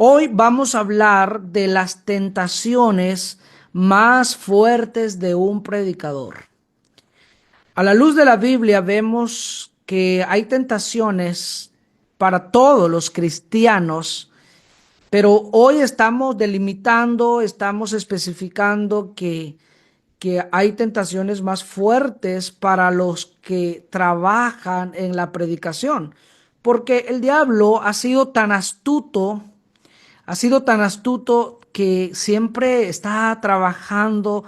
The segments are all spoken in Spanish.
Hoy vamos a hablar de las tentaciones más fuertes de un predicador. A la luz de la Biblia vemos que hay tentaciones para todos los cristianos, pero hoy estamos delimitando, estamos especificando que hay tentaciones más fuertes para los que trabajan en la predicación, porque el diablo ha sido tan astuto que siempre está trabajando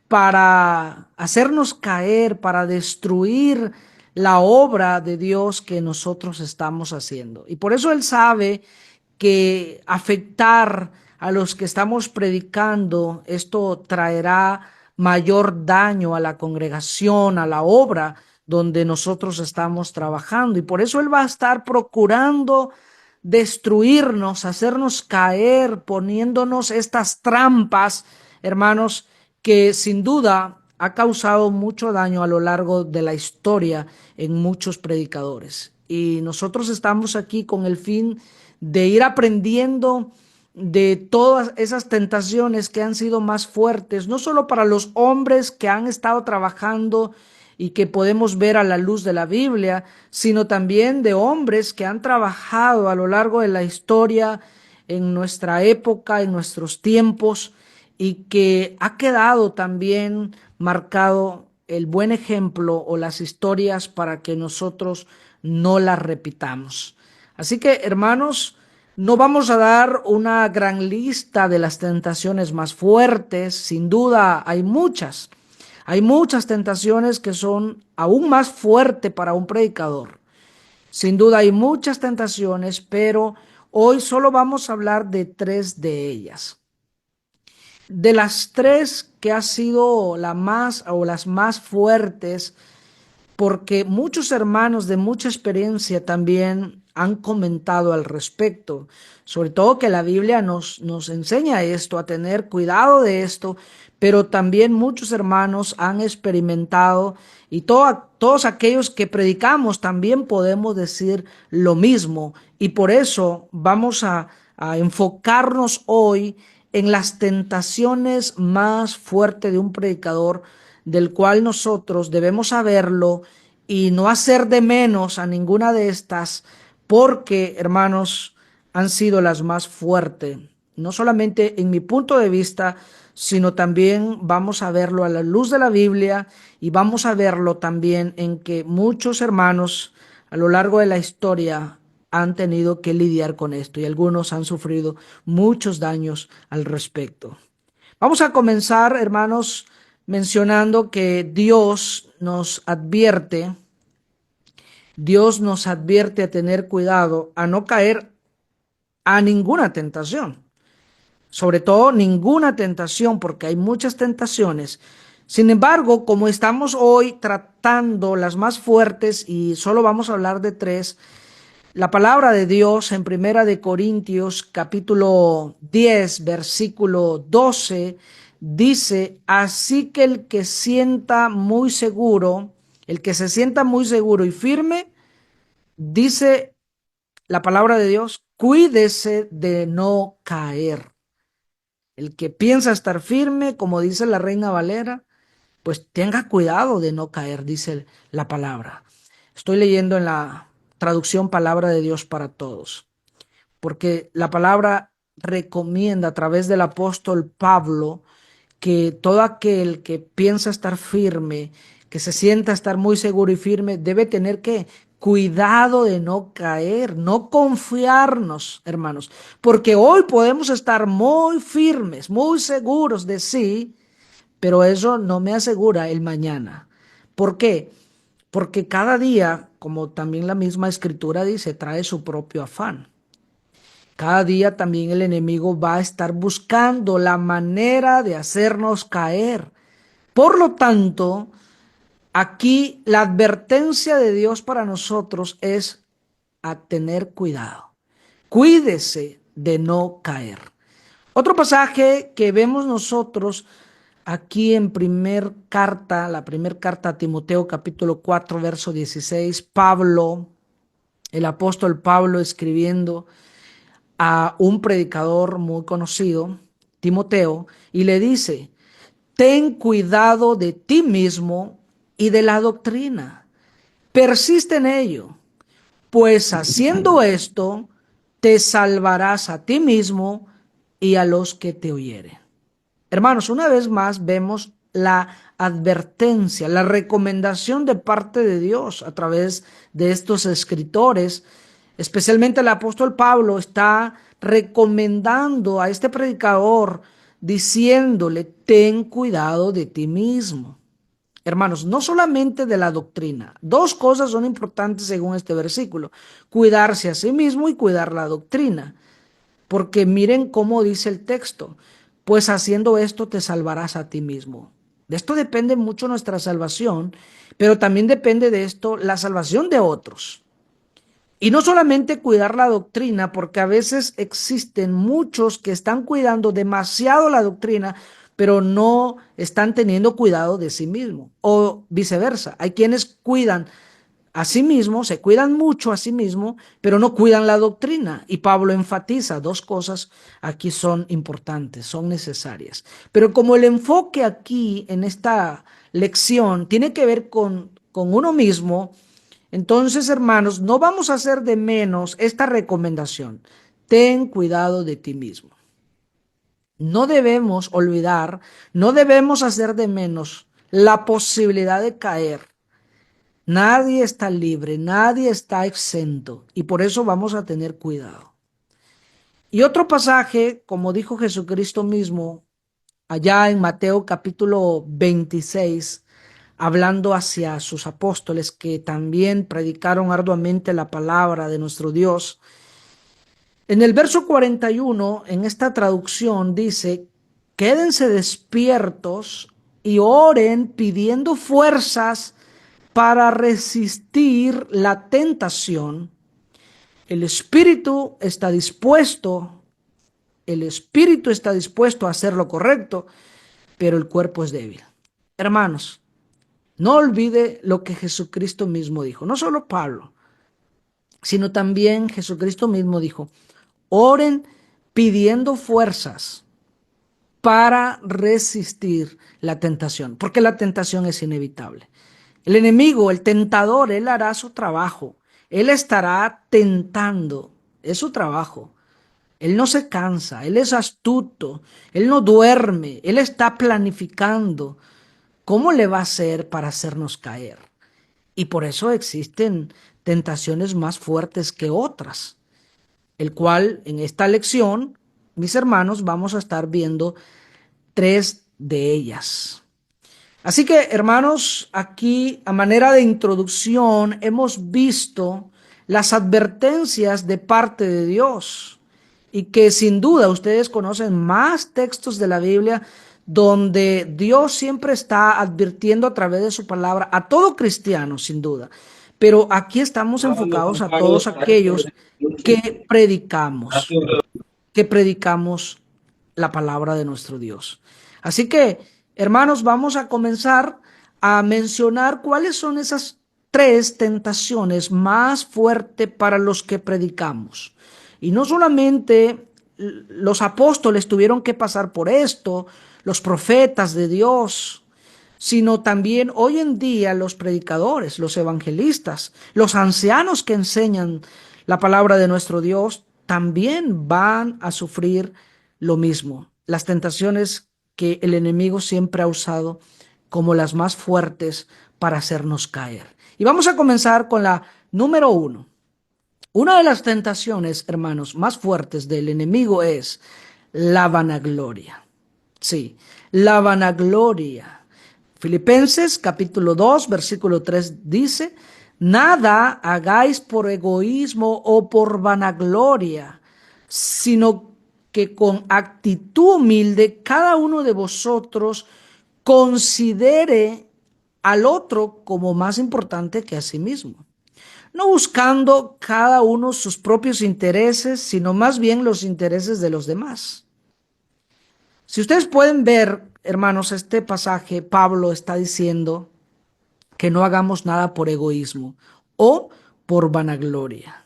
para hacernos caer, para destruir la obra de Dios que nosotros estamos haciendo. Y por eso Él sabe que afectar a los que estamos predicando, esto traerá mayor daño a la congregación, a la obra donde nosotros estamos trabajando. Y por eso Él va a estar procurando destruirnos, hacernos caer, poniéndonos estas trampas, hermanos, que sin duda ha causado mucho daño a lo largo de la historia en muchos predicadores. Y nosotros estamos aquí con el fin de ir aprendiendo de todas esas tentaciones que han sido más fuertes, no solo para los hombres que han estado trabajando y que podemos ver a la luz de la Biblia, sino también de hombres que han trabajado a lo largo de la historia, en nuestra época, en nuestros tiempos, y que ha quedado también marcado el buen ejemplo o las historias para que nosotros no las repitamos. Así que, hermanos, no vamos a dar una gran lista de las tentaciones más fuertes, sin duda hay muchas. Hay muchas tentaciones que son aún más fuertes para un predicador. Sin duda hay muchas tentaciones, pero hoy solo vamos a hablar de tres de ellas. De las tres que ha sido la más o las más fuertes, porque muchos hermanos de mucha experiencia también han comentado al respecto, sobre todo que la Biblia nos enseña esto, a tener cuidado de esto, pero también muchos hermanos han experimentado y todos aquellos que predicamos también podemos decir lo mismo y por eso vamos a enfocarnos hoy en las tentaciones más fuertes de un predicador, del cual nosotros debemos saberlo y no hacer de menos a ninguna de estas, porque, hermanos, han sido las más fuertes. No solamente en mi punto de vista, sino también vamos a verlo a la luz de la Biblia y vamos a verlo también en que muchos hermanos a lo largo de la historia han tenido que lidiar con esto y algunos han sufrido muchos daños al respecto. Vamos a comenzar, hermanos, mencionando que Dios nos advierte a tener cuidado, a no caer a ninguna tentación, sobre todo ninguna tentación, porque hay muchas tentaciones. Sin embargo, como estamos hoy tratando las más fuertes y solo vamos a hablar de tres, la palabra de Dios en Primera de Corintios capítulo 10 versículo 12 dice, así que el que se sienta muy seguro y firme, dice la palabra de Dios, cuídese de no caer. El que piensa estar firme, como dice la Reina Valera, pues tenga cuidado de no caer, dice la palabra. Estoy leyendo en la traducción Palabra de Dios para Todos, porque la palabra recomienda a través del apóstol Pablo que todo aquel que piensa estar firme, que se sienta estar muy seguro y firme, debe tener que cuidado de no caer, no confiarnos, hermanos, porque hoy podemos estar muy firmes, muy seguros de sí, pero eso no me asegura el mañana. ¿Por qué? Porque cada día, como también la misma escritura dice, trae su propio afán. Cada día también el enemigo va a estar buscando la manera de hacernos caer. Por lo tanto, aquí la advertencia de Dios para nosotros es a tener cuidado. Cuídese de no caer. Otro pasaje que vemos nosotros aquí en la primera carta a Timoteo capítulo 4 verso 16, el apóstol Pablo escribiendo, a un predicador muy conocido, Timoteo, y le dice: ten cuidado de ti mismo y de la doctrina. Persiste en ello, pues haciendo esto te salvarás a ti mismo y a los que te oyeren. Hermanos, una vez más vemos la advertencia, la recomendación de parte de Dios a través de estos escritores. Especialmente el apóstol Pablo está recomendando a este predicador, diciéndole: ten cuidado de ti mismo. Hermanos, no solamente de la doctrina. Dos cosas son importantes según este versículo: cuidarse a sí mismo y cuidar la doctrina. Porque miren cómo dice el texto: pues haciendo esto te salvarás a ti mismo. De esto depende mucho nuestra salvación, pero también depende de esto la salvación de otros. Y no solamente cuidar la doctrina, porque a veces existen muchos que están cuidando demasiado la doctrina, pero no están teniendo cuidado de sí mismo. O viceversa, hay quienes cuidan a sí mismos, se cuidan mucho a sí mismos, pero no cuidan la doctrina. Y Pablo enfatiza dos cosas aquí son importantes, son necesarias. Pero como el enfoque aquí en esta lección tiene que ver con uno mismo, entonces, hermanos, no vamos a hacer de menos esta recomendación: ten cuidado de ti mismo. No debemos olvidar, no debemos hacer de menos la posibilidad de caer. Nadie está libre, nadie está exento, y por eso vamos a tener cuidado. Y otro pasaje, como dijo Jesucristo mismo allá en Mateo capítulo 26, hablando hacia sus apóstoles que también predicaron arduamente la palabra de nuestro Dios. En el verso 41, en esta traducción dice: quédense despiertos y oren pidiendo fuerzas para resistir la tentación. El espíritu está dispuesto, el espíritu está dispuesto a hacer lo correcto, pero el cuerpo es débil. Hermanos, no olvide lo que Jesucristo mismo dijo. No solo Pablo, sino también Jesucristo mismo dijo: oren pidiendo fuerzas para resistir la tentación, porque la tentación es inevitable. El enemigo, el tentador, él hará su trabajo. Él estará tentando. Es su trabajo. Él no se cansa, él es astuto, él no duerme, él está planificando cómo le va a hacer para hacernos caer. Y por eso existen tentaciones más fuertes que otras, el cual en esta lección, mis hermanos, vamos a estar viendo tres de ellas. Así que, hermanos, aquí a manera de introducción hemos visto las advertencias de parte de Dios y que sin duda ustedes conocen más textos de la Biblia donde Dios siempre está advirtiendo a través de su palabra a todo cristiano, sin duda. Pero aquí estamos enfocados a todos aquellos que que predicamos la palabra de nuestro Dios. Así que, hermanos, vamos a comenzar a mencionar cuáles son esas tres tentaciones más fuertes para los que predicamos. Y no solamente los apóstoles tuvieron que pasar por esto, los profetas de Dios, sino también hoy en día los predicadores, los evangelistas, los ancianos que enseñan la palabra de nuestro Dios, también van a sufrir lo mismo. Las tentaciones que el enemigo siempre ha usado como las más fuertes para hacernos caer. Y vamos a comenzar con la número uno. Una de las tentaciones, hermanos, más fuertes del enemigo es la vanagloria. Sí, la vanagloria. Filipenses capítulo 2, versículo 3 dice: nada hagáis por egoísmo o por vanagloria, sino que con actitud humilde cada uno de vosotros considere al otro como más importante que a sí mismo, no buscando cada uno sus propios intereses, sino más bien los intereses de los demás. Si ustedes pueden ver, hermanos, este pasaje, Pablo está diciendo que no hagamos nada por egoísmo o por vanagloria,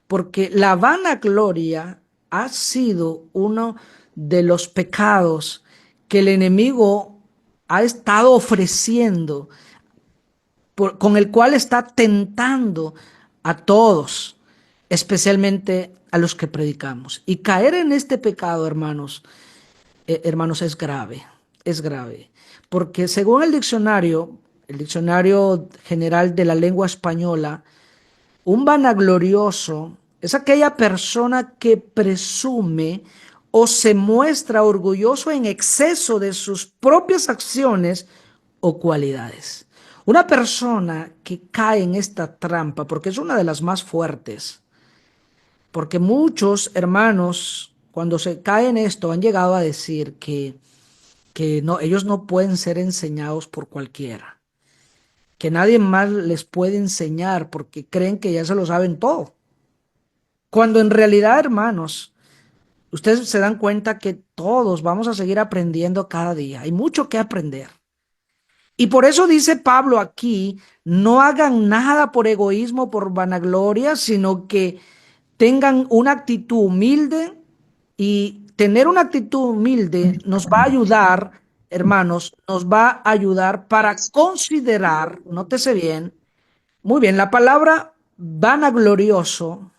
porque la vanagloria ha sido uno de los pecados que el enemigo ha estado ofreciendo, con el cual está tentando a todos, especialmente a los que predicamos. Y caer en este pecado, hermanos, es grave, porque según el diccionario general de la lengua española, un vanaglorioso es aquella persona que presume o se muestra orgulloso en exceso de sus propias acciones o cualidades. Una persona que cae en esta trampa, porque es una de las más fuertes, porque muchos hermanos, cuando se caen en esto, han llegado a decir que no, ellos no pueden ser enseñados por cualquiera, que nadie más les puede enseñar porque creen que ya se lo saben todo. Cuando en realidad, hermanos, ustedes se dan cuenta que todos vamos a seguir aprendiendo cada día. Hay mucho que aprender. Y por eso dice Pablo aquí, no hagan nada por egoísmo, por vanagloria, sino que tengan una actitud humilde, y tener una actitud humilde nos va a ayudar, hermanos, nos va a ayudar para considerar, nótese bien, muy bien, la palabra vanaglorioso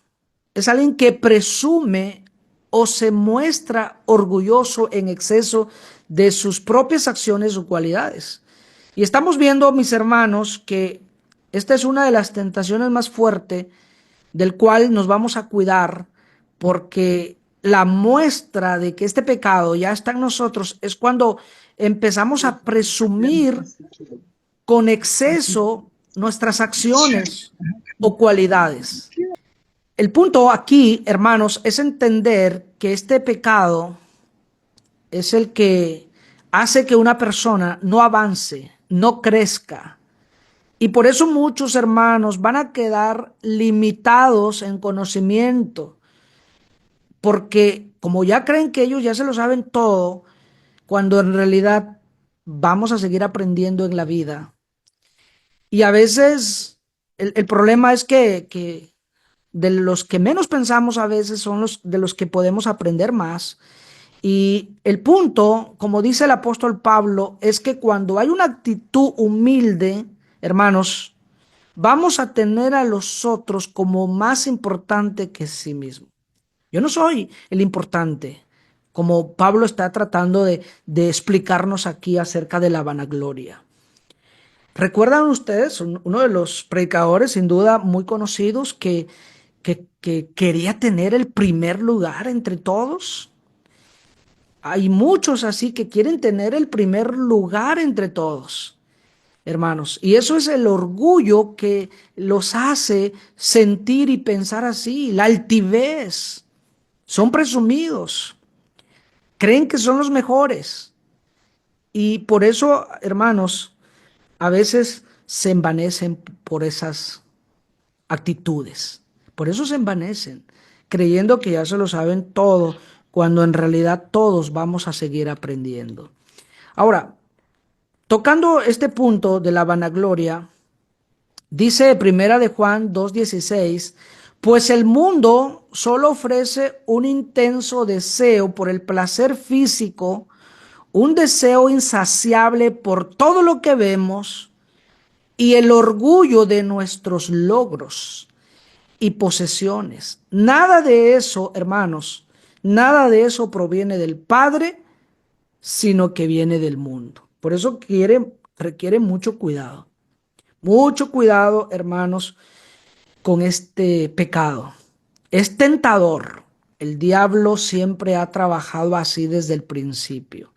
es alguien que presume o se muestra orgulloso en exceso de sus propias acciones o cualidades. Y estamos viendo, mis hermanos, que esta es una de las tentaciones más fuertes del cual nos vamos a cuidar, porque la muestra de que este pecado ya está en nosotros es cuando empezamos a presumir con exceso nuestras acciones o cualidades. El punto aquí, hermanos, es entender que este pecado es el que hace que una persona no avance, no crezca. Y por eso muchos hermanos van a quedar limitados en conocimiento, porque como ya creen que ellos ya se lo saben todo, cuando en realidad vamos a seguir aprendiendo en la vida. Y a veces el problema es que de los que menos pensamos a veces son los de los que podemos aprender más. Y el punto, como dice el apóstol Pablo, es que cuando hay una actitud humilde, hermanos, vamos a tener a los otros como más importante que sí mismo. Yo no soy el importante, como Pablo está tratando de explicarnos aquí acerca de la vanagloria. ¿Recuerdan ustedes uno de los predicadores, sin duda muy conocidos, que quería tener el primer lugar entre todos? Hay muchos así que quieren tener el primer lugar entre todos, hermanos. Y eso es el orgullo que los hace sentir y pensar así, la altivez. Son presumidos, creen que son los mejores. Y por eso, hermanos, a veces se envanecen por esas actitudes. Por eso se envanecen, creyendo que ya se lo saben todo, cuando en realidad todos vamos a seguir aprendiendo. Ahora, tocando este punto de la vanagloria, dice Primera de Juan 2:16, pues el mundo solo ofrece un intenso deseo por el placer físico, un deseo insaciable por todo lo que vemos y el orgullo de nuestros logros y posesiones. Nada de eso, hermanos, nada de eso proviene del Padre, sino que viene del mundo. Por eso requiere mucho cuidado, hermanos, con este pecado. Es tentador. El diablo siempre ha trabajado así desde el principio.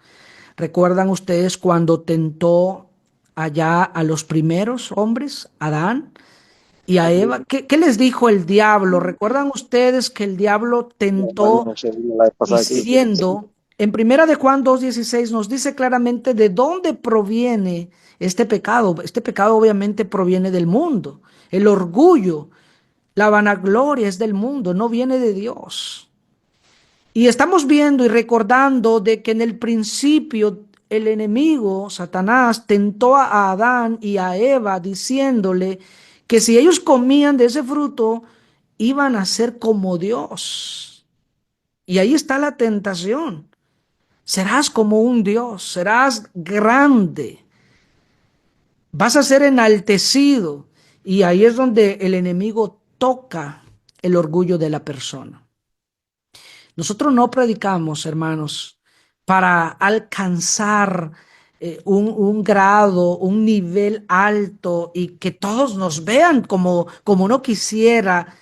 ¿Recuerdan ustedes cuando tentó allá a los primeros hombres, Adán y a Eva? ¿Qué les dijo el diablo? ¿Recuerdan ustedes que el diablo tentó diciendo, en Primera de Juan 2:16 nos dice claramente de dónde proviene este pecado? Este pecado obviamente proviene del mundo. El orgullo, la vanagloria es del mundo, no viene de Dios. Y estamos viendo y recordando de que en el principio el enemigo, Satanás, tentó a Adán y a Eva diciéndole que si ellos comían de ese fruto, iban a ser como Dios. Y ahí está la tentación. Serás como un Dios, serás grande, vas a ser enaltecido. Y ahí es donde el enemigo toca el orgullo de la persona. Nosotros no predicamos, hermanos, para alcanzar un grado, un nivel alto y que todos nos vean como uno quisiera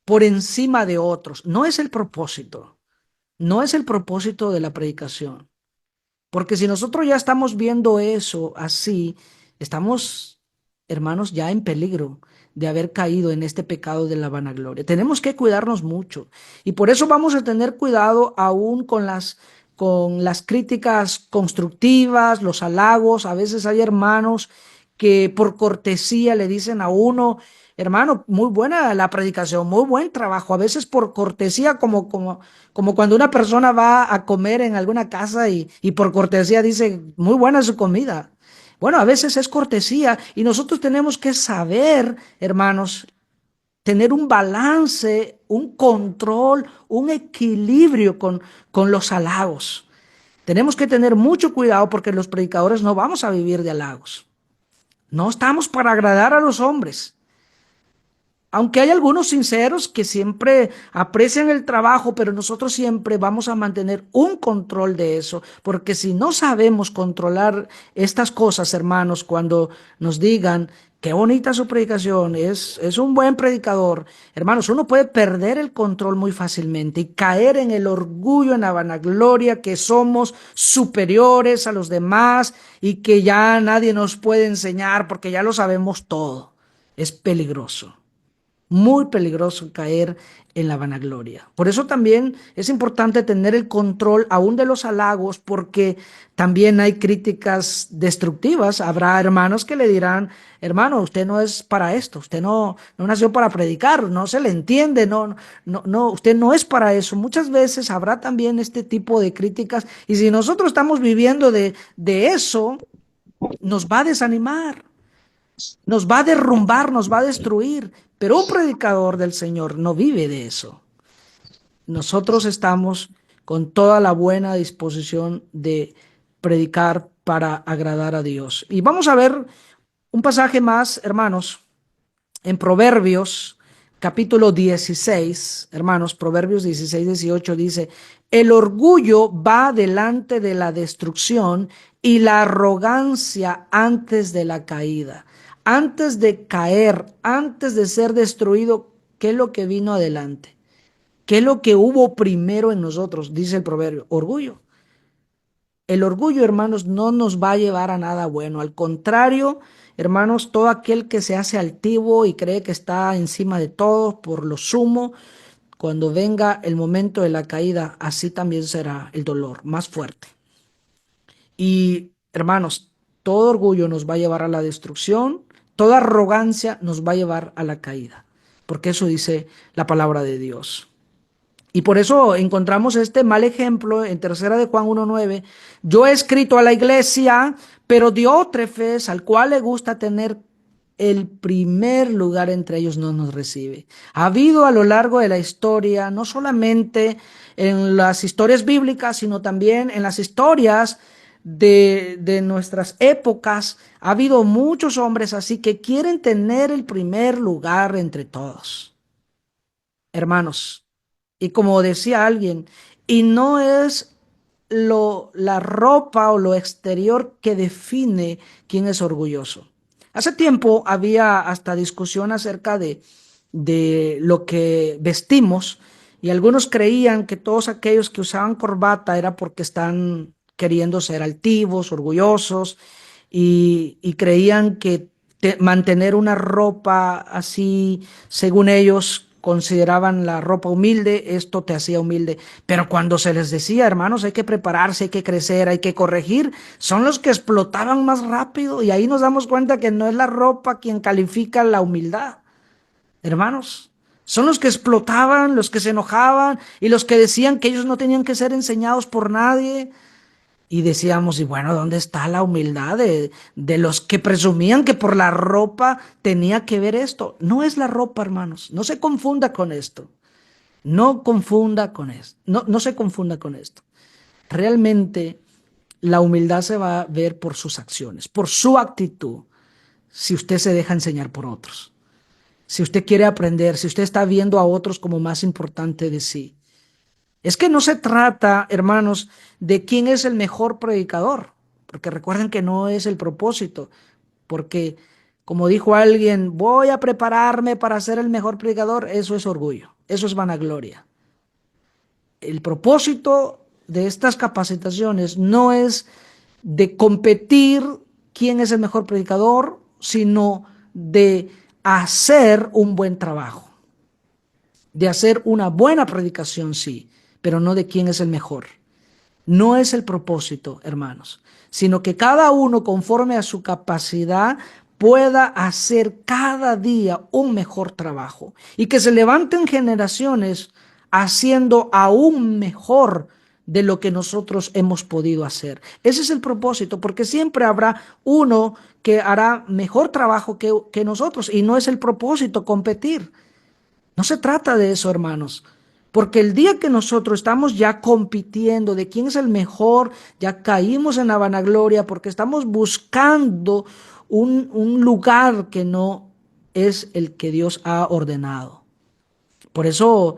por encima de otros. No es el propósito, no es el propósito de la predicación. Porque si nosotros ya estamos viendo eso así, estamos, hermanos, ya en peligro de haber caído en este pecado de la vanagloria. Tenemos que cuidarnos mucho y por eso vamos a tener cuidado aún con las críticas constructivas, los halagos. A veces hay hermanos que por cortesía le dicen a uno, hermano, muy buena la predicación, muy buen trabajo. A veces por cortesía, como cuando una persona va a comer en alguna casa y por cortesía dice, muy buena su comida. Bueno, a veces es cortesía y nosotros tenemos que saber, hermanos, tener un balance, un control, un equilibrio con los halagos. Tenemos que tener mucho cuidado porque los predicadores no vamos a vivir de halagos. No estamos para agradar a los hombres. Aunque hay algunos sinceros que siempre aprecian el trabajo, pero nosotros siempre vamos a mantener un control de eso, porque si no sabemos controlar estas cosas, hermanos, cuando nos digan, qué bonita su predicación, es un buen predicador, hermanos, uno puede perder el control muy fácilmente y caer en el orgullo, en la vanagloria, que somos superiores a los demás y que ya nadie nos puede enseñar porque ya lo sabemos todo. Es peligroso. Muy peligroso caer en la vanagloria. Por eso también es importante tener el control aún de los halagos, porque también hay críticas destructivas. Habrá hermanos que le dirán, hermano, usted no es para esto, usted no nació para predicar, no se le entiende, usted no es para eso. Muchas veces habrá también este tipo de críticas y si nosotros estamos viviendo de eso, nos va a desanimar. Nos va a derrumbar, nos va a destruir, pero un predicador del Señor no vive de eso. Nosotros estamos con toda la buena disposición de predicar para agradar a Dios. Y vamos a ver un pasaje más, hermanos, en Proverbios capítulo 16, hermanos, Proverbios 16, 18 dice, el orgullo va delante de la destrucción y la arrogancia antes de la caída. Antes de caer, antes de ser destruido, ¿qué es lo que vino adelante? ¿Qué es lo que hubo primero en nosotros? Dice el proverbio, orgullo. El orgullo, hermanos, no nos va a llevar a nada bueno. Al contrario, hermanos, todo aquel que se hace altivo y cree que está encima de todos por lo sumo, cuando venga el momento de la caída, así también será el dolor más fuerte. Y, hermanos, todo orgullo nos va a llevar a la destrucción, toda arrogancia nos va a llevar a la caída, porque eso dice la palabra de Dios. Y por eso encontramos este mal ejemplo en tercera de Juan 1:9. Yo he escrito a la iglesia, pero Diótrefes, al cual le gusta tener el primer lugar entre ellos, no nos recibe. Ha habido a lo largo de la historia, no solamente en las historias bíblicas, sino también en las historias de nuestras épocas, ha habido muchos hombres así que quieren tener el primer lugar entre todos. Hermanos, y como decía alguien, y no es la ropa o lo exterior que define quién es orgulloso. Hace tiempo había hasta discusión acerca de lo que vestimos y algunos creían que todos aquellos que usaban corbata era porque están queriendo ser altivos, orgullosos y creían que mantener una ropa así, según ellos, consideraban la ropa humilde, esto te hacía humilde. Pero cuando se les decía, hermanos, hay que prepararse, hay que crecer, hay que corregir, son los que explotaban más rápido y ahí nos damos cuenta que no es la ropa quien califica la humildad, hermanos. Son los que explotaban, los que se enojaban y los que decían que ellos no tenían que ser enseñados por nadie. Y decíamos, y bueno, ¿dónde está la humildad de los que presumían que por la ropa tenía que ver esto? No es la ropa, hermanos, no se confunda con esto. No confunda con esto, no se confunda con esto. Realmente la humildad se va a ver por sus acciones, por su actitud, si usted se deja enseñar por otros. Si usted quiere aprender, si usted está viendo a otros como más importante de sí. Es que no se trata, hermanos, de quién es el mejor predicador, porque recuerden que no es el propósito, porque como dijo alguien, voy a prepararme para ser el mejor predicador, eso es orgullo, eso es vanagloria. El propósito de estas capacitaciones no es de competir quién es el mejor predicador, sino de hacer un buen trabajo, de hacer una buena predicación, sí, pero no de quién es el mejor. No es el propósito, hermanos, sino que cada uno, conforme a su capacidad, pueda hacer cada día un mejor trabajo y que se levanten generaciones haciendo aún mejor de lo que nosotros hemos podido hacer. Ese es el propósito, porque siempre habrá uno que hará mejor trabajo que nosotros y no es el propósito competir. No se trata de eso, hermanos. Porque el día que nosotros estamos ya compitiendo de quién es el mejor, ya caímos en la vanagloria porque estamos buscando un lugar que no es el que Dios ha ordenado. Por eso,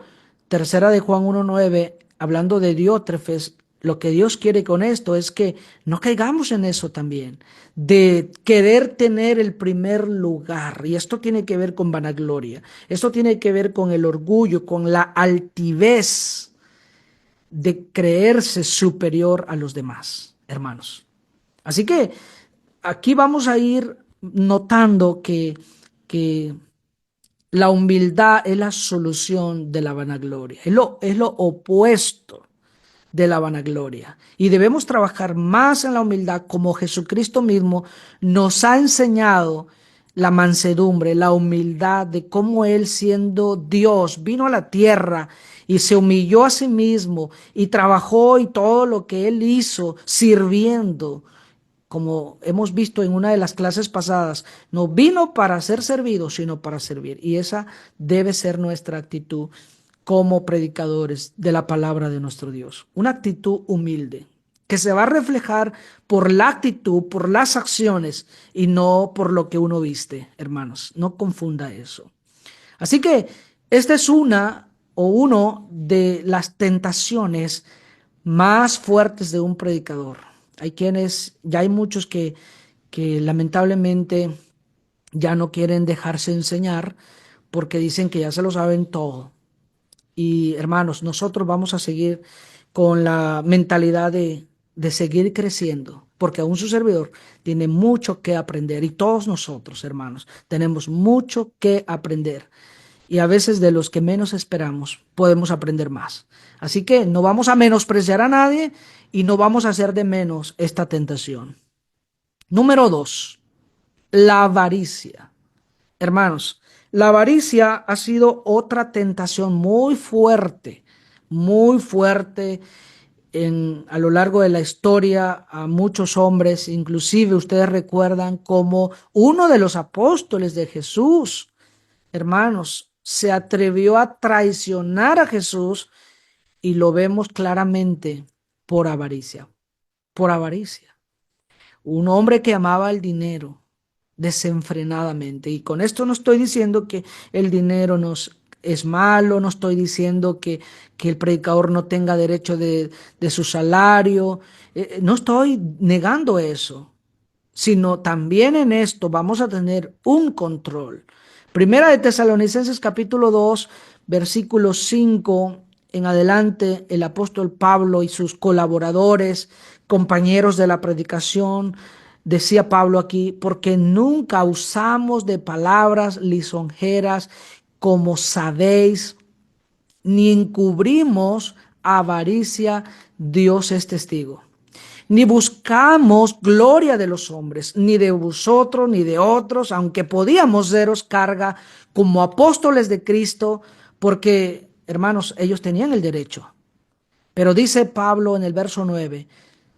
tercera de Juan 1:9, hablando de Diótrefes, lo que Dios quiere con esto es que no caigamos en eso también, de querer tener el primer lugar. Y esto tiene que ver con vanagloria, esto tiene que ver con el orgullo, con la altivez de creerse superior a los demás, hermanos. Así que aquí vamos a ir notando que la humildad es la solución de la vanagloria, es lo opuesto de la vanagloria. Y debemos trabajar más en la humildad como Jesucristo mismo nos ha enseñado la mansedumbre, la humildad de cómo Él siendo Dios vino a la tierra y se humilló a sí mismo y trabajó y todo lo que Él hizo sirviendo como hemos visto en una de las clases pasadas, no vino para ser servido, sino para servir. Y esa debe ser nuestra actitud como predicadores de la palabra de nuestro Dios. Una actitud humilde, que se va a reflejar por la actitud, por las acciones y no por lo que uno viste, hermanos. No confunda eso. Así que esta es una o uno de las tentaciones más fuertes de un predicador. Ya hay muchos que lamentablemente ya no quieren dejarse enseñar porque dicen que ya se lo saben todo. Y hermanos, nosotros vamos a seguir con la mentalidad de seguir creciendo, porque aún su servidor tiene mucho que aprender y todos nosotros, hermanos, tenemos mucho que aprender. Y a veces de los que menos esperamos podemos aprender más. Así que no vamos a menospreciar a nadie y no vamos a hacer de menos esta tentación. Número 2, la avaricia. Hermanos, la avaricia ha sido otra tentación muy fuerte a lo largo de la historia a muchos hombres. Inclusive ustedes recuerdan como uno de los apóstoles de Jesús, hermanos, se atrevió a traicionar a Jesús y lo vemos claramente por avaricia, por avaricia. Un hombre que amaba el dinero desenfrenadamente. Y con esto no estoy diciendo que el dinero nos es malo, no estoy diciendo que el predicador no tenga derecho de su salario, no estoy negando eso, sino también en esto vamos a tener un control. Primera de Tesalonicenses capítulo 2, versículo 5 en adelante, el apóstol Pablo y sus colaboradores, compañeros de la predicación, decía Pablo aquí, porque nunca usamos de palabras lisonjeras, como sabéis, ni encubrimos avaricia, Dios es testigo. Ni buscamos gloria de los hombres, ni de vosotros, ni de otros, aunque podíamos seros carga como apóstoles de Cristo, porque, hermanos, ellos tenían el derecho. Pero dice Pablo en el verso 9,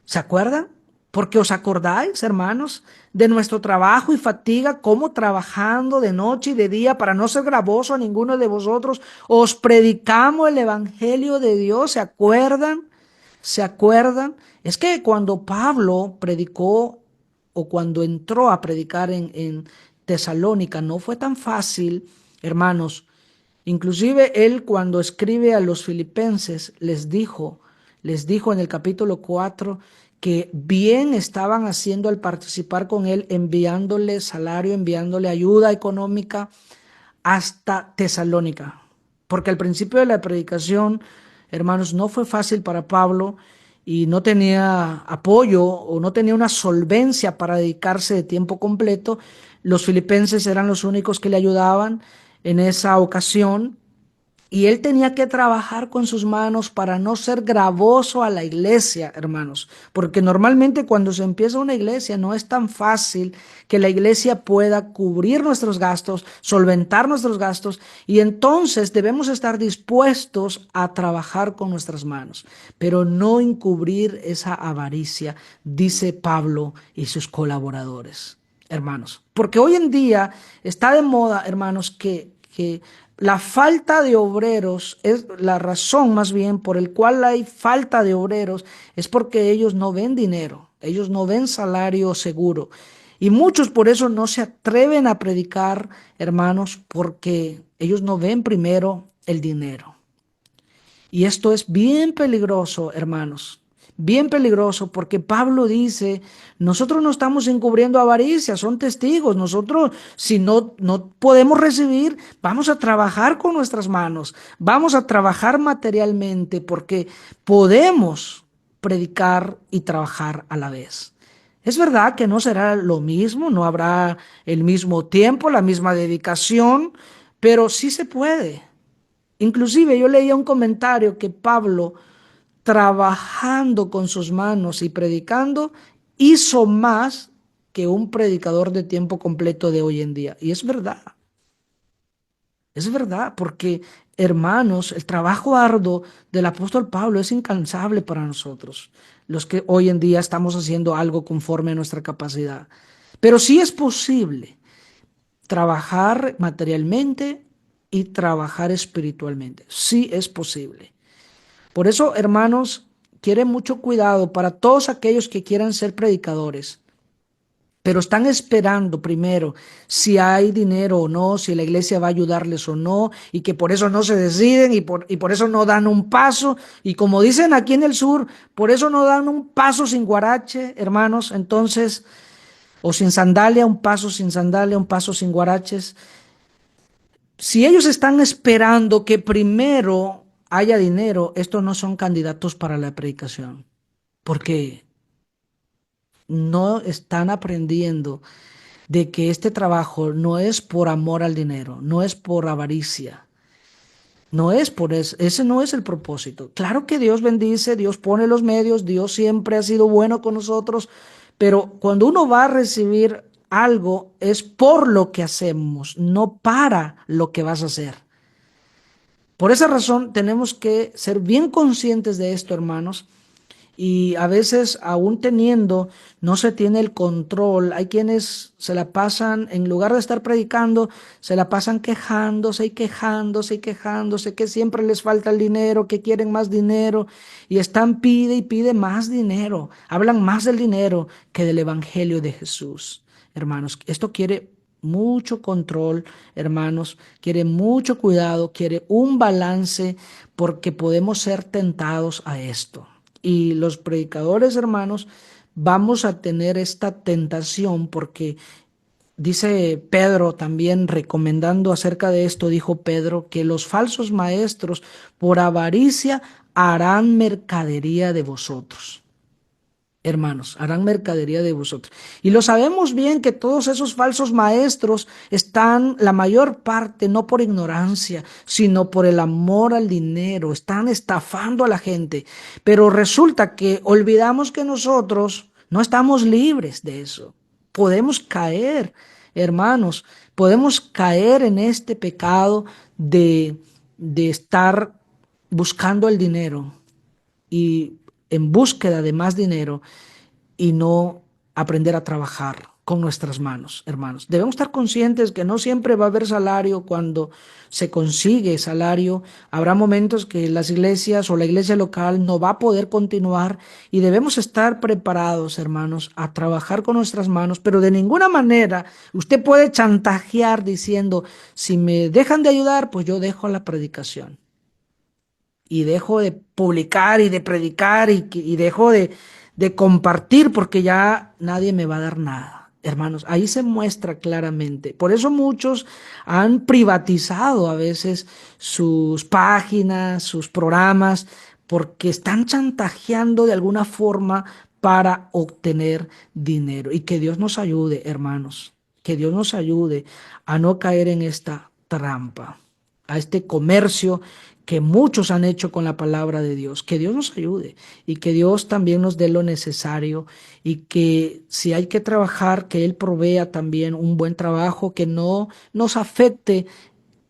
¿se acuerdan? Porque os acordáis, hermanos, de nuestro trabajo y fatiga, como trabajando de noche y de día para no ser gravoso a ninguno de vosotros, os predicamos el evangelio de Dios. ¿Se acuerdan? ¿Se acuerdan? Es que cuando Pablo predicó o cuando entró a predicar en Tesalónica, no fue tan fácil, hermanos. Inclusive él cuando escribe a los filipenses les dijo en el capítulo 4 que bien estaban haciendo al participar con él, enviándole salario, enviándole ayuda económica hasta Tesalónica. Porque al principio de la predicación, hermanos, no fue fácil para Pablo y no tenía apoyo o no tenía una solvencia para dedicarse de tiempo completo. Los filipenses eran los únicos que le ayudaban en esa ocasión y él tenía que trabajar con sus manos para no ser gravoso a la iglesia, hermanos, porque normalmente cuando se empieza una iglesia no es tan fácil que la iglesia pueda cubrir nuestros gastos, solventar nuestros gastos, y entonces debemos estar dispuestos a trabajar con nuestras manos, pero no encubrir esa avaricia, dice Pablo y sus colaboradores, hermanos, porque hoy en día está de moda, hermanos, que la falta de obreros es la razón más bien por el cual hay falta de obreros, es porque ellos no ven dinero, ellos no ven salario seguro. Y muchos por eso no se atreven a predicar, hermanos, porque ellos no ven primero el dinero. Y esto es bien peligroso, hermanos, bien peligroso, porque Pablo dice, nosotros no estamos encubriendo avaricia, son testigos, nosotros si no podemos recibir, vamos a trabajar con nuestras manos, vamos a trabajar materialmente, porque podemos predicar y trabajar a la vez. Es verdad que no será lo mismo, no habrá el mismo tiempo, la misma dedicación, pero sí se puede. Inclusive yo leía un comentario que Pablo, trabajando con sus manos y predicando, hizo más que un predicador de tiempo completo de hoy en día. Y es verdad, porque hermanos, el trabajo arduo del apóstol Pablo es incansable para nosotros, los que hoy en día estamos haciendo algo conforme a nuestra capacidad. Pero sí es posible trabajar materialmente y trabajar espiritualmente. Sí es posible. Por eso, hermanos, quieren mucho cuidado para todos aquellos que quieran ser predicadores, pero están esperando primero si hay dinero o no, si la iglesia va a ayudarles o no, y que por eso no se deciden y por eso no dan un paso. Y como dicen aquí en el sur, por eso no dan un paso sin guarache, hermanos. Entonces, o sin sandalia, un paso sin sandalia, un paso sin guaraches. Si ellos están esperando que primero haya dinero, estos no son candidatos para la predicación, porque no están aprendiendo de que este trabajo no es por amor al dinero, no es por avaricia, no es por eso, ese no es el propósito. Claro que Dios bendice, Dios pone los medios, Dios siempre ha sido bueno con nosotros, pero cuando uno va a recibir algo es por lo que hacemos, no para lo que vas a hacer. Por esa razón tenemos que ser bien conscientes de esto, hermanos, y a veces aún teniendo, no se tiene el control. Hay quienes se la pasan, en lugar de estar predicando, se la pasan quejándose y quejándose y quejándose, que siempre les falta el dinero, que quieren más dinero, y están pide y pide más dinero. Hablan más del dinero que del evangelio de Jesús. Hermanos, esto quiere mucho control, hermanos, quiere mucho cuidado, quiere un balance, porque podemos ser tentados a esto. Y los predicadores, hermanos, vamos a tener esta tentación porque dice Pedro también recomendando acerca de esto, dijo Pedro, que los falsos maestros por avaricia harán mercadería de vosotros. Hermanos, harán mercadería de vosotros. Y lo sabemos bien que todos esos falsos maestros están, la mayor parte, no por ignorancia, sino por el amor al dinero, están estafando a la gente. Pero resulta que olvidamos que nosotros no estamos libres de eso. Podemos caer, hermanos, podemos caer en este pecado de estar buscando el dinero y en búsqueda de más dinero y no aprender a trabajar con nuestras manos, hermanos. Debemos estar conscientes que no siempre va a haber salario cuando se consigue salario. Habrá momentos que las iglesias o la iglesia local no va a poder continuar y debemos estar preparados, hermanos, a trabajar con nuestras manos, pero de ninguna manera usted puede chantajear diciendo, si me dejan de ayudar, pues yo dejo la predicación y dejo de publicar y de predicar y dejo de compartir porque ya nadie me va a dar nada. Hermanos, ahí se muestra claramente. Por eso muchos han privatizado a veces sus páginas, sus programas, porque están chantajeando de alguna forma para obtener dinero. Y que Dios nos ayude, hermanos, que Dios nos ayude a no caer en esta trampa, a este comercio que muchos han hecho con la palabra de Dios. Que Dios nos ayude y que Dios también nos dé lo necesario y que si hay que trabajar, que Él provea también un buen trabajo que no nos afecte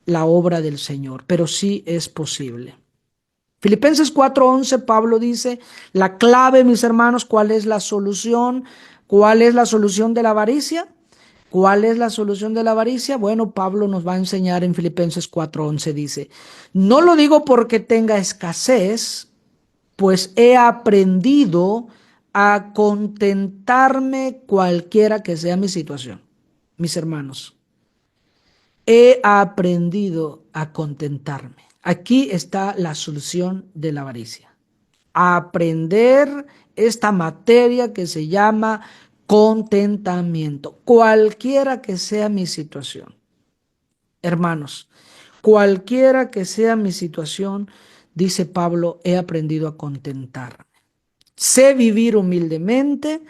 la obra del Señor, pero sí es posible. Filipenses 4:11, Pablo dice, la clave, mis hermanos, ¿cuál es la solución? ¿Cuál es la solución de la avaricia? ¿Cuál es la solución de la avaricia? Bueno, Pablo nos va a enseñar en Filipenses 4:11, dice, no lo digo porque tenga escasez, pues he aprendido a contentarme cualquiera que sea mi situación. Mis hermanos, he aprendido a contentarme. Aquí está la solución de la avaricia. Aprender esta materia que se llama contentamiento, cualquiera que sea mi situación. Hermanos, cualquiera que sea mi situación, dice Pablo, he aprendido a contentarme. Sé vivir humildemente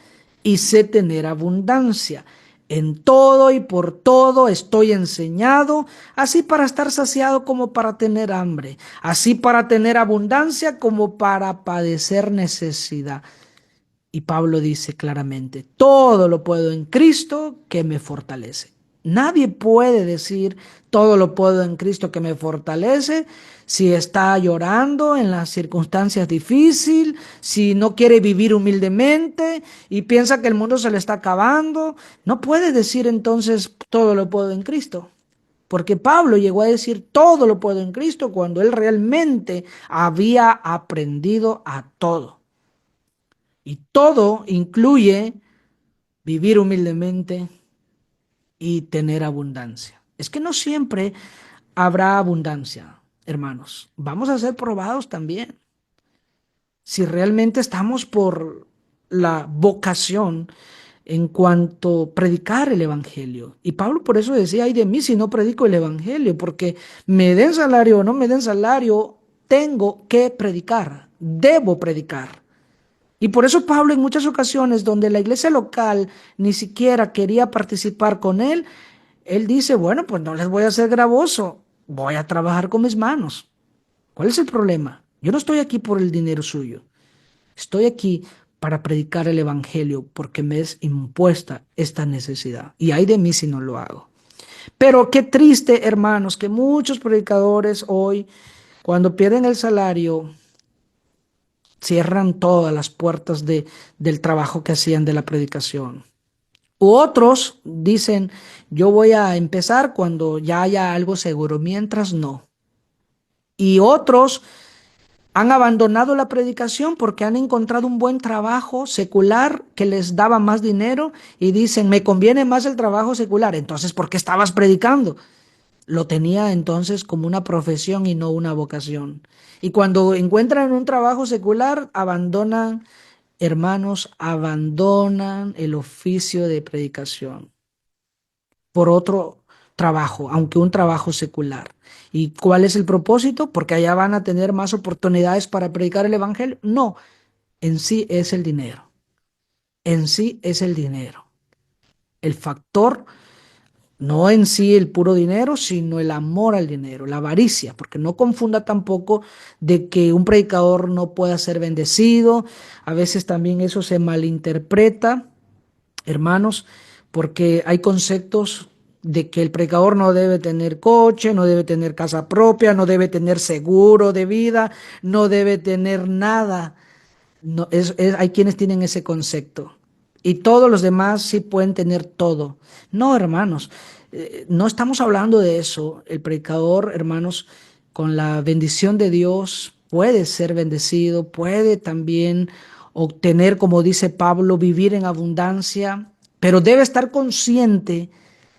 y sé tener abundancia. En todo y por todo estoy enseñado, así para estar saciado como para tener hambre, así para tener abundancia como para padecer necesidad. Y Pablo dice claramente, todo lo puedo en Cristo que me fortalece. Nadie puede decir todo lo puedo en Cristo que me fortalece si está llorando en las circunstancias difíciles, si no quiere vivir humildemente y piensa que el mundo se le está acabando. No puede decir entonces todo lo puedo en Cristo. Porque Pablo llegó a decir todo lo puedo en Cristo cuando él realmente había aprendido a todo. Y todo incluye vivir humildemente y tener abundancia. Es que no siempre habrá abundancia, hermanos. Vamos a ser probados también. Si realmente estamos por la vocación en cuanto a predicar el evangelio. Y Pablo por eso decía, ay de mí si no predico el evangelio, porque me den salario o no me den salario, tengo que predicar, debo predicar. Y por eso Pablo en muchas ocasiones donde la iglesia local ni siquiera quería participar con él, él dice, bueno, pues no les voy a hacer gravoso, voy a trabajar con mis manos. ¿Cuál es el problema? Yo no estoy aquí por el dinero suyo, estoy aquí para predicar el evangelio porque me es impuesta esta necesidad. Y ay de mí si no lo hago. Pero qué triste, hermanos, que muchos predicadores hoy, cuando pierden el salario, cierran todas las puertas del trabajo que hacían de la predicación. U otros dicen, yo voy a empezar cuando ya haya algo seguro, mientras no. Y otros han abandonado la predicación porque han encontrado un buen trabajo secular que les daba más dinero y dicen, me conviene más el trabajo secular. Entonces, ¿por qué estabas predicando? Lo tenía entonces como una profesión y no una vocación. Y cuando encuentran un trabajo secular, abandonan, hermanos, abandonan el oficio de predicación por otro trabajo, aunque un trabajo secular. ¿Y cuál es el propósito? Porque allá van a tener más oportunidades para predicar el evangelio. No, en sí es el dinero. En sí es el dinero. El factor, no en sí el puro dinero, sino el amor al dinero, la avaricia, porque no confunda tampoco de que un predicador no pueda ser bendecido. A veces también eso se malinterpreta, hermanos, porque hay conceptos de que el predicador no debe tener coche, no debe tener casa propia, no debe tener seguro de vida, no debe tener nada. No, hay quienes tienen ese concepto. y todos los demás sí pueden tener todo. No, hermanos, no estamos hablando de eso. El predicador, hermanos, con la bendición de Dios puede ser bendecido, puede también obtener, como dice Pablo, vivir en abundancia, pero debe estar consciente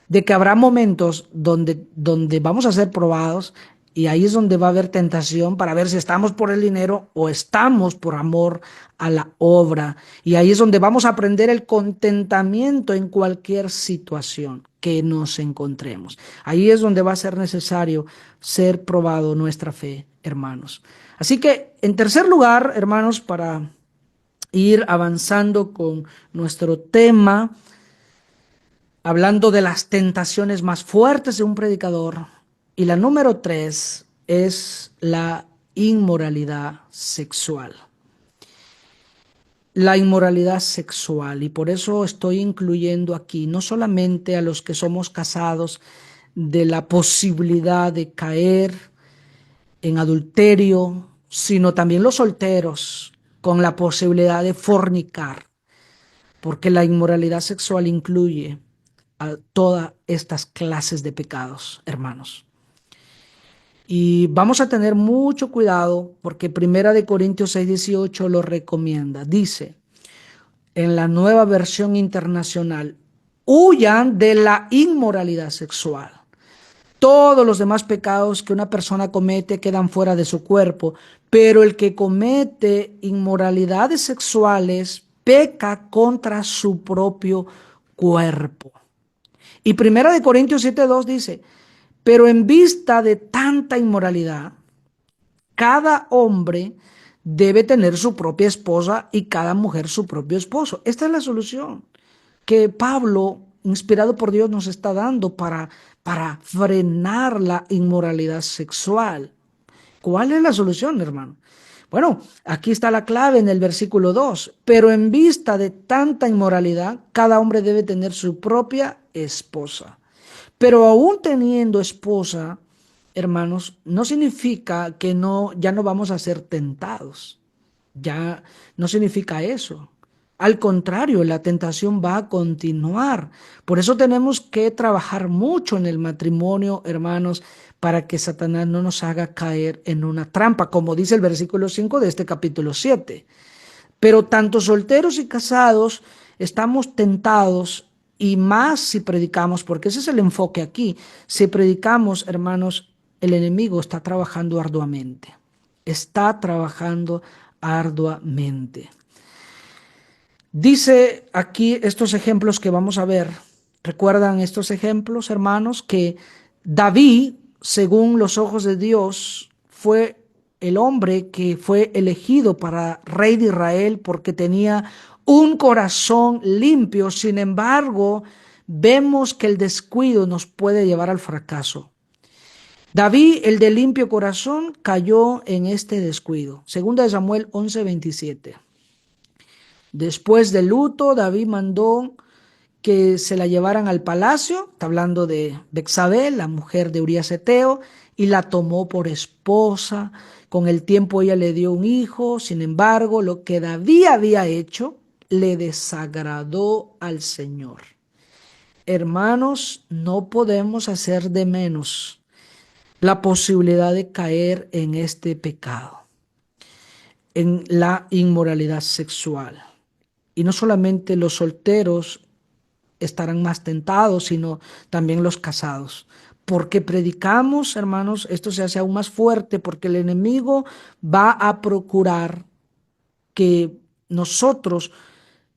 de que habrá momentos donde vamos a ser probados y ahí es donde va a haber tentación para ver si estamos por el dinero o estamos por amor a la obra. Y ahí es donde vamos a aprender el contentamiento en cualquier situación que nos encontremos. Ahí es donde va a ser necesario ser probado nuestra fe, hermanos. Así que, en tercer lugar, hermanos, para ir avanzando con nuestro tema, hablando de las tentaciones más fuertes de un predicador. Y la número 3 es la inmoralidad sexual. La inmoralidad sexual. Y por eso estoy incluyendo aquí no solamente a los que somos casados de la posibilidad de caer en adulterio, sino también los solteros con la posibilidad de fornicar, porque la inmoralidad sexual incluye a todas estas clases de pecados, hermanos. Y vamos a tener mucho cuidado porque Primera de Corintios 6:18 lo recomienda. Dice en la Nueva Versión Internacional: huyan de la inmoralidad sexual. Todos los demás pecados que una persona comete quedan fuera de su cuerpo, pero el que comete inmoralidades sexuales peca contra su propio cuerpo. Y Primera de Corintios 7:2 dice: pero en vista de tanta inmoralidad, cada hombre debe tener su propia esposa y cada mujer su propio esposo. Esta es la solución que Pablo, inspirado por Dios, nos está dando para frenar la inmoralidad sexual. ¿Cuál es la solución, hermano? Bueno, aquí está la clave en el versículo 2. Pero en vista de tanta inmoralidad, cada hombre debe tener su propia esposa. Pero aún teniendo esposa, hermanos, no significa que ya no vamos a ser tentados. Ya no significa eso. Al contrario, la tentación va a continuar. Por eso tenemos que trabajar mucho en el matrimonio, hermanos, para que Satanás no nos haga caer en una trampa, como dice el versículo 5 de este capítulo 7. Pero tanto solteros y casados estamos tentados, y más si predicamos, porque ese es el enfoque aquí. Si predicamos, hermanos, el enemigo está trabajando arduamente. Está trabajando arduamente. Dice aquí estos ejemplos que vamos a ver. ¿Recuerdan estos ejemplos, hermanos? Que David, según los ojos de Dios, fue el hombre que fue elegido para rey de Israel porque tenía un corazón limpio. Sin embargo, vemos que el descuido nos puede llevar al fracaso. David, el de limpio corazón, cayó en este descuido. Segunda de Samuel 11:27. Después del luto, David mandó que se la llevaran al palacio, está hablando de Betsabé, la mujer de Urías Eteo, y la tomó por esposa. Con el tiempo ella le dio un hijo. Sin embargo, lo que David había hecho le desagradó al Señor. Hermanos, no podemos hacer de menos la posibilidad de caer en este pecado, en la inmoralidad sexual. Y no solamente los solteros estarán más tentados, sino también los casados. Porque predicamos, hermanos, esto se hace aún más fuerte porque el enemigo va a procurar que nosotros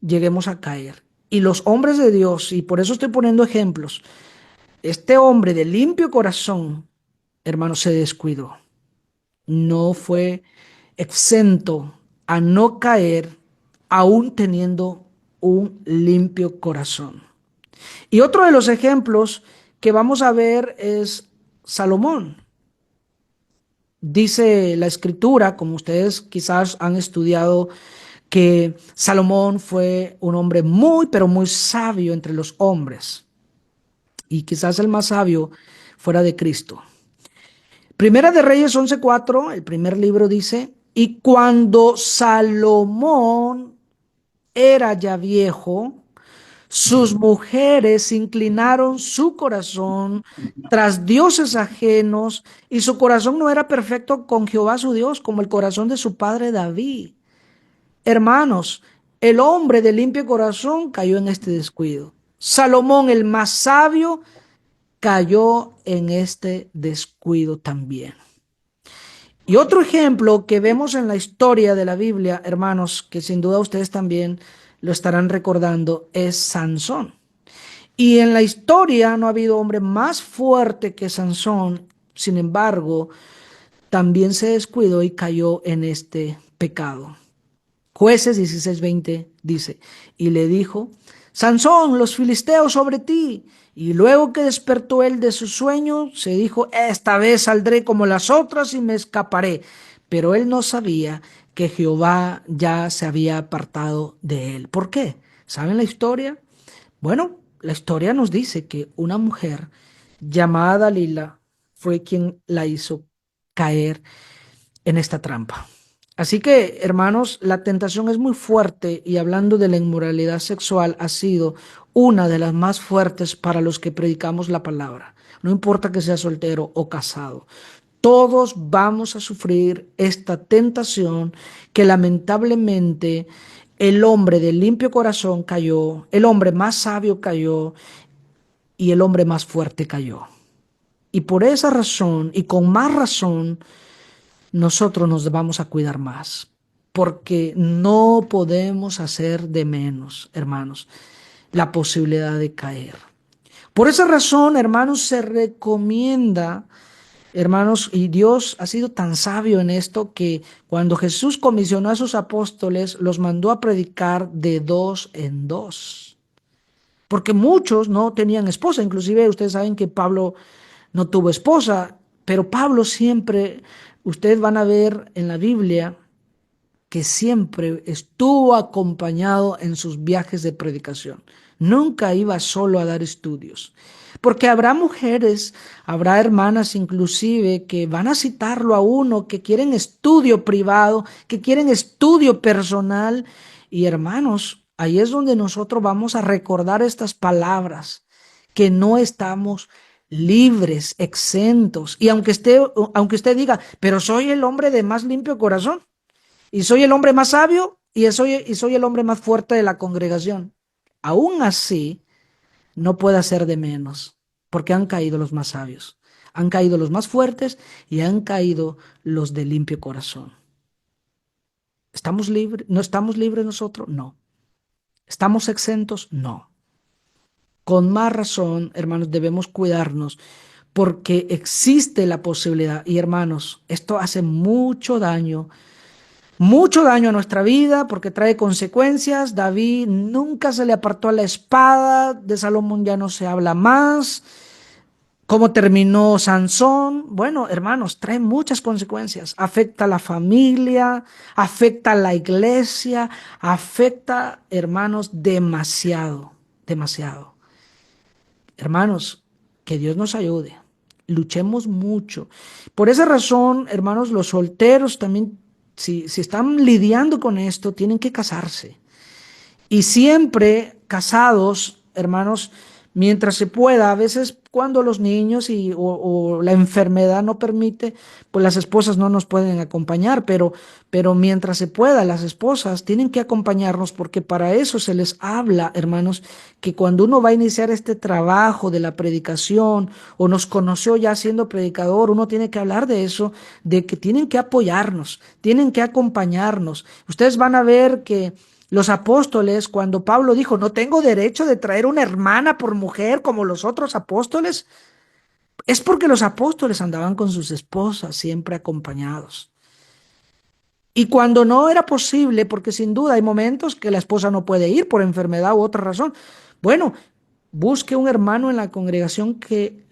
lleguemos a caer. Y los hombres de Dios, y por eso estoy poniendo ejemplos, este hombre de limpio corazón, hermanos, se descuidó. No fue exento a no caer aún teniendo un limpio corazón. Y otro de los ejemplos que vamos a ver es Salomón. Dice la escritura, como ustedes quizás han estudiado, que Salomón fue un hombre muy, pero muy sabio entre los hombres. Y quizás el más sabio fuera de Cristo. Primera de Reyes 11:4, el primer libro dice: y cuando Salomón era ya viejo, sus mujeres inclinaron su corazón tras dioses ajenos, y su corazón no era perfecto con Jehová su Dios, como el corazón de su padre David. Hermanos, el hombre de limpio corazón cayó en este descuido. Salomón, el más sabio, cayó en este descuido también. Y otro ejemplo que vemos en la historia de la Biblia, hermanos, que sin duda ustedes también lo estarán recordando, es Sansón. Y en la historia no ha habido hombre más fuerte que Sansón. Sin embargo, también se descuidó y cayó en este pecado. Jueces 16:20 dice, y le dijo, Sansón, los filisteos sobre ti. Y luego que despertó él de su sueño, se dijo, esta vez saldré como las otras y me escaparé. Pero él no sabía que Jehová ya se había apartado de él. ¿Por qué? ¿Saben la historia? Bueno, la historia nos dice que una mujer llamada Dalila fue quien la hizo caer en esta trampa. Así que, hermanos, la tentación es muy fuerte y hablando de la inmoralidad sexual ha sido una de las más fuertes para los que predicamos la palabra. No importa que sea soltero o casado. Todos vamos a sufrir esta tentación que lamentablemente el hombre de limpio corazón cayó, el hombre más sabio cayó y el hombre más fuerte cayó. Y por esa razón, y con más razón, nosotros nos vamos a cuidar más, porque no podemos hacer de menos, hermanos, la posibilidad de caer. Por esa razón, hermanos, se recomienda, hermanos, y Dios ha sido tan sabio en esto que cuando Jesús comisionó a sus apóstoles, los mandó a predicar de dos en dos. Porque muchos no tenían esposa, inclusive ustedes saben que Pablo no tuvo esposa, pero Pablo siempre, ustedes van a ver en la Biblia que siempre estuvo acompañado en sus viajes de predicación. Nunca iba solo a dar estudios. Porque habrá mujeres, habrá hermanas inclusive que van a citarlo a uno, que quieren estudio privado, que quieren estudio personal. Y hermanos, ahí es donde nosotros vamos a recordar estas palabras, que no estamos libres, exentos. Y aunque usted diga, pero soy el hombre de más limpio corazón. Y soy el hombre más sabio y soy el hombre más fuerte de la congregación. Aún así, no puede hacer de menos, porque han caído los más sabios, han caído los más fuertes y han caído los de limpio corazón. ¿Estamos libres? ¿No estamos libres nosotros? No. ¿Estamos exentos? No. Con más razón, hermanos, debemos cuidarnos porque existe la posibilidad. Y hermanos, esto hace mucho daño a nuestra vida porque trae consecuencias. David nunca se le apartó a la espada, de Salomón ya no se habla más. ¿Cómo terminó Sansón? Bueno, hermanos, trae muchas consecuencias. Afecta a la familia, afecta a la iglesia, afecta, hermanos, demasiado, demasiado. Hermanos, que Dios nos ayude. Luchemos mucho. Por esa razón, hermanos, los solteros también, si están lidiando con esto, tienen que casarse. Y siempre casados, hermanos, mientras se pueda. A veces cuando los niños o la enfermedad no permite, pues las esposas no nos pueden acompañar, pero mientras se pueda, las esposas tienen que acompañarnos porque para eso se les habla, hermanos, que cuando uno va a iniciar este trabajo de la predicación o nos conoció ya siendo predicador, uno tiene que hablar de eso, de que tienen que apoyarnos, tienen que acompañarnos. Ustedes van a ver que los apóstoles, cuando Pablo dijo, no tengo derecho de traer una hermana por mujer como los otros apóstoles, es porque los apóstoles andaban con sus esposas siempre acompañados. Y cuando no era posible, porque sin duda hay momentos que la esposa no puede ir por enfermedad u otra razón, bueno, busque un hermano en la congregación que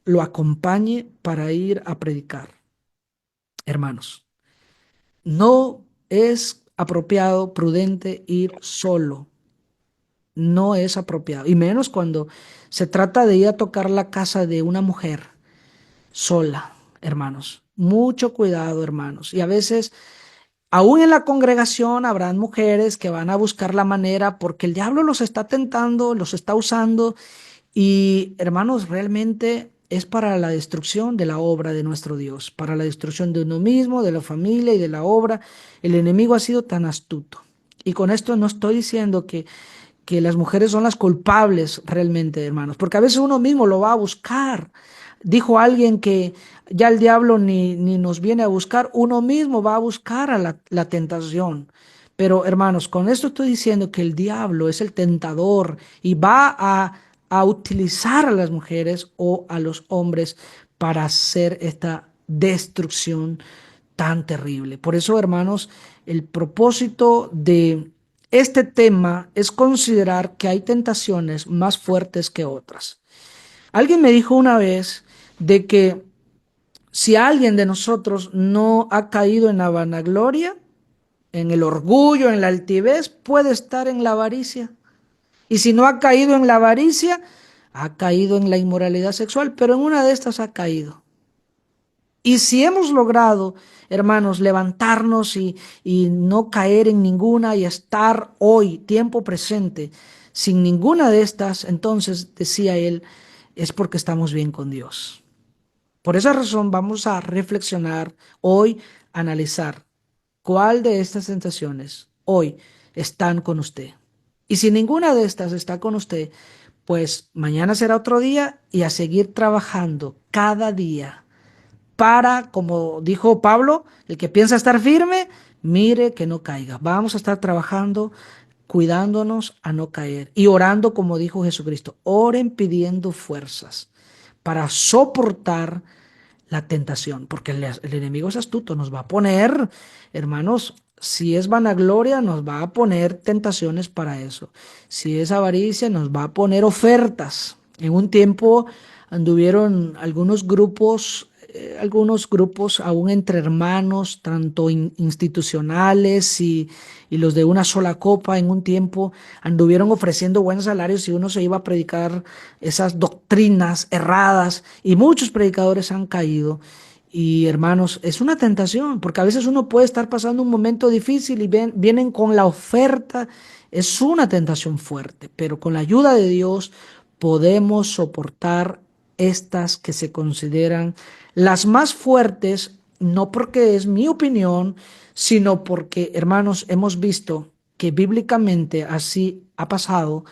lo acompañe para ir a predicar. Hermanos, no es apropiado, prudente ir solo. No es apropiado, y menos cuando se trata de ir a tocar la casa de una mujer sola, hermanos. Mucho cuidado, hermanos. Y a veces Aún en la congregación habrán mujeres que van a buscar la manera porque el diablo los está tentando, los está usando y hermanos, realmente es para la destrucción de la obra de nuestro Dios, para la destrucción de uno mismo, de la familia y de la obra. El enemigo ha sido tan astuto. Y con esto no estoy diciendo que las mujeres son las culpables realmente, hermanos, porque a veces uno mismo lo va a buscar. Dijo alguien que ya el diablo ni nos viene a buscar, uno mismo va a buscar a la tentación. Pero hermanos, con esto estoy diciendo que el diablo es el tentador y va a utilizar a las mujeres o a los hombres para hacer esta destrucción tan terrible. Por eso, hermanos, el propósito de este tema es considerar que hay tentaciones más fuertes que otras. Alguien me dijo una vez de que si alguien de nosotros no ha caído en la vanagloria, en el orgullo, en la altivez, puede estar en la avaricia. Y si no ha caído en la avaricia, ha caído en la inmoralidad sexual, pero en una de estas ha caído. Y si hemos logrado, hermanos, levantarnos y no caer en ninguna y estar hoy, tiempo presente, sin ninguna de estas, entonces, decía él, es porque estamos bien con Dios. Por esa razón vamos a reflexionar hoy, analizar cuál de estas tentaciones hoy están con usted. Y si ninguna de estas está con usted, pues mañana será otro día y a seguir trabajando cada día para, como dijo Pablo, el que piensa estar firme, mire que no caiga. Vamos a estar trabajando, cuidándonos a no caer y orando como dijo Jesucristo. Oren pidiendo fuerzas para soportar la tentación, porque el enemigo es astuto, nos va a poner, hermanos, si es vanagloria, nos va a poner tentaciones para eso. Si es avaricia, nos va a poner ofertas. En un tiempo anduvieron algunos grupos aún entre hermanos, tanto institucionales y los de una sola copa en un tiempo anduvieron ofreciendo buenos salarios y uno se iba a predicar esas doctrinas erradas y muchos predicadores han caído. Y hermanos, es una tentación, porque a veces uno puede estar pasando un momento difícil y vienen con la oferta. Es una tentación fuerte, pero con la ayuda de Dios podemos soportar estas que se consideran las más fuertes, no porque es mi opinión, sino porque, hermanos, hemos visto que bíblicamente así ha pasado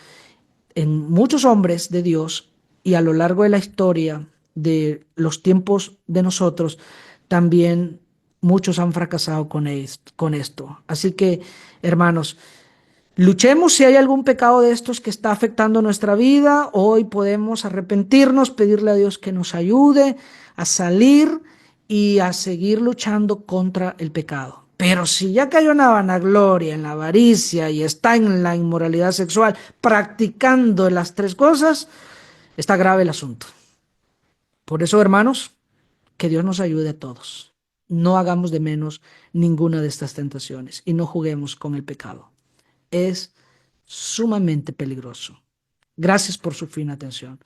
en muchos hombres de Dios y a lo largo de la historia de los tiempos de nosotros, también muchos han fracasado con esto. Así que, hermanos, luchemos si hay algún pecado de estos que está afectando nuestra vida. Hoy podemos arrepentirnos, pedirle a Dios que nos ayude a salir y a seguir luchando contra el pecado. Pero si ya cayó en la vanagloria, en la avaricia y está en la inmoralidad sexual, practicando las tres cosas, está grave el asunto. Por eso, hermanos, que Dios nos ayude a todos. No hagamos de menos ninguna de estas tentaciones y no juguemos con el pecado. Es sumamente peligroso. Gracias por su fina atención.